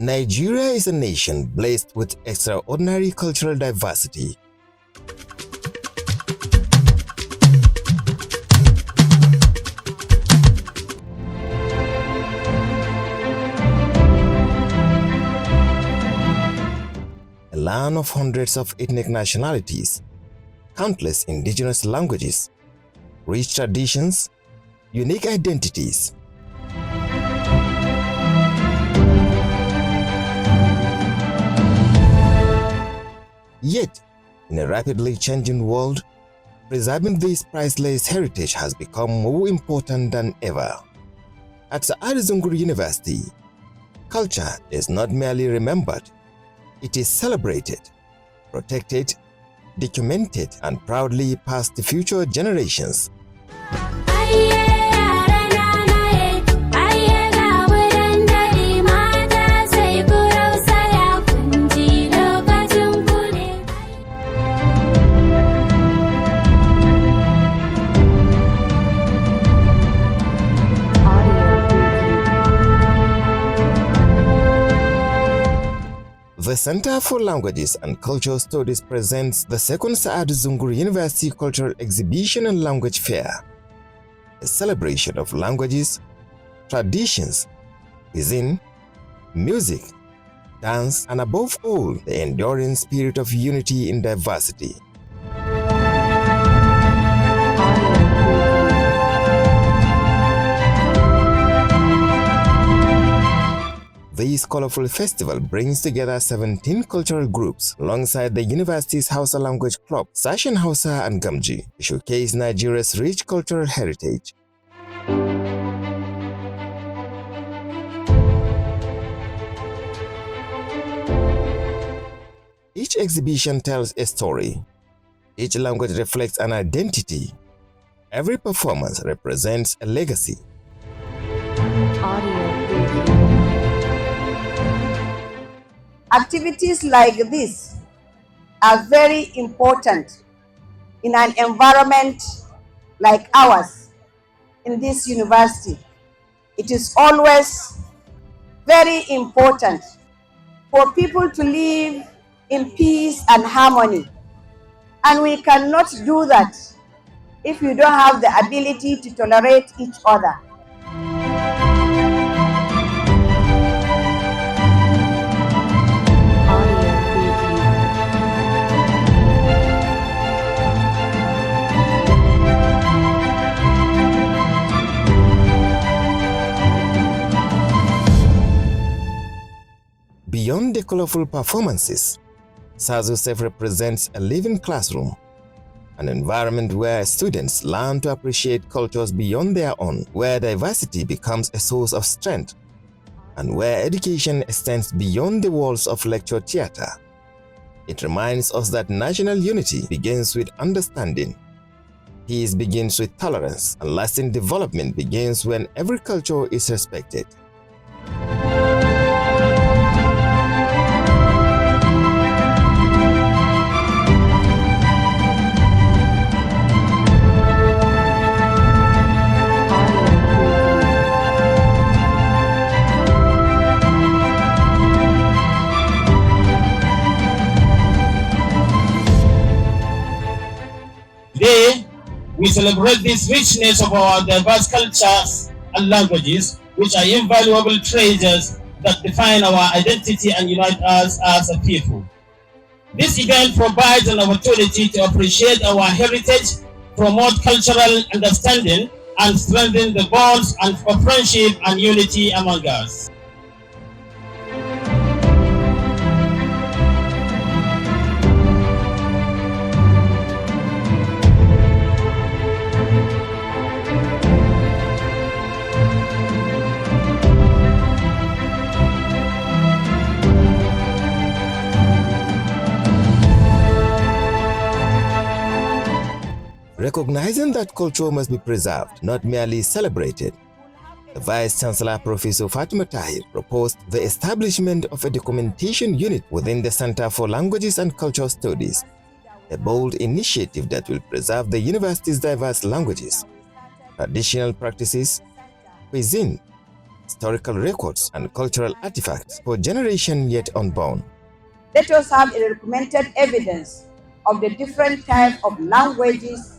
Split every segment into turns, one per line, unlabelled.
Nigeria is a nation blessed with extraordinary cultural diversity. A land of hundreds of ethnic nationalities, countless indigenous languages, rich traditions, unique identities. Yet, in a rapidly changing world, preserving this priceless heritage has become more important than ever. At Sa'adu Zungur University, culture is not merely remembered, it is celebrated, protected, documented, and proudly passed to future generations. The Center for Languages and Cultural Studies presents the second Sa'adu Zungur University Cultural Exhibition and Language Fair, a celebration of languages, traditions, cuisine, music, dance, and above all, the enduring spirit of unity in diversity. This colorful festival brings together 17 cultural groups alongside the university's Hausa language club, Sashen Hausa and Gamji, to showcase Nigeria's rich cultural heritage. Each exhibition tells a story. Each language reflects an identity. Every performance represents a legacy.
Activities like this are very important in an environment like ours in this university. It is always very important for people to live in peace and harmony. And we cannot do that if we don't have the ability to tolerate each other.
Beyond the colorful performances, SAZUCELF represents a living classroom, an environment where students learn to appreciate cultures beyond their own, where diversity becomes a source of strength, and where education extends beyond the walls of lecture theater. It reminds us that national unity begins with understanding, peace begins with tolerance, and lasting development begins when every culture is respected.
Today, we celebrate this richness of our diverse cultures and languages, which are invaluable treasures that define our identity and unite us as a people. This event provides an opportunity to appreciate our heritage, promote cultural understanding, and strengthen the bonds of friendship and unity among us.
Recognizing that culture must be preserved, not merely celebrated, the Vice Chancellor Professor Fatimah Tahir proposed the establishment of a documentation unit within the Center for Languages and Cultural Studies, a bold initiative that will preserve the university's diverse languages, traditional practices, cuisine, historical records, and cultural artifacts for generations yet unborn.
Let us have a documented evidence of the different type of languages,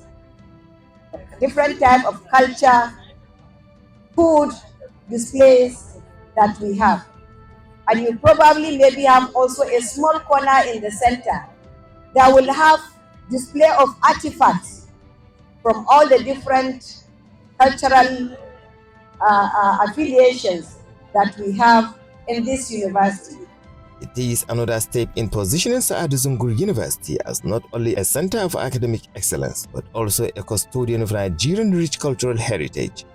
different type of culture, food displays that we have. And you probably maybe have also a small corner in the center that will have display of artifacts from all the different cultural affiliations that we have in this university.
It is another step in positioning Sa'adu Zungur University as not only a center of academic excellence, but also a custodian of Nigerian rich cultural heritage.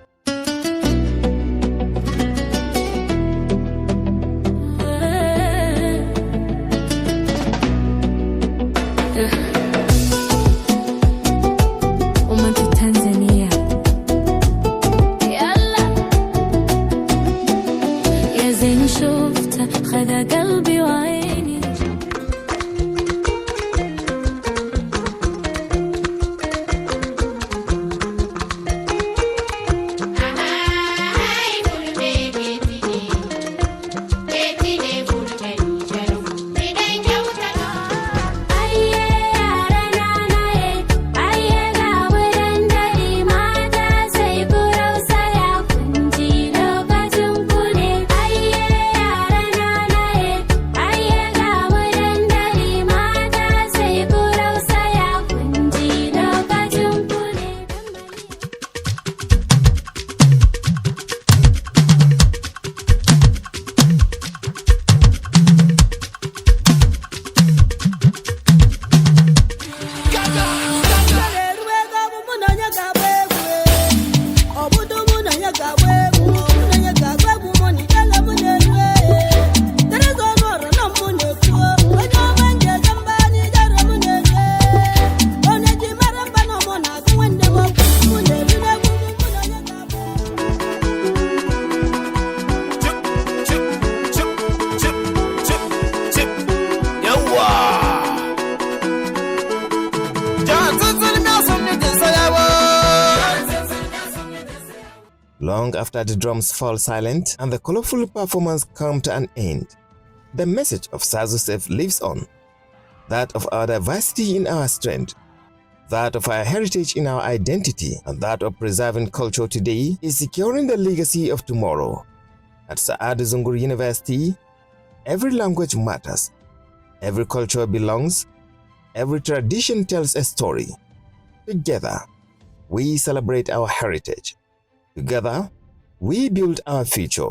Long after the drums fall silent and the colorful performance come to an end, the message of SAZUCELF lives on, that of our diversity in our strength, that of our heritage in our identity, and that of preserving culture today is securing the legacy of tomorrow. At Sa'adu Zungur University, every language matters, every culture belongs, every tradition tells a story. Together, we celebrate our heritage. Together, we build our future.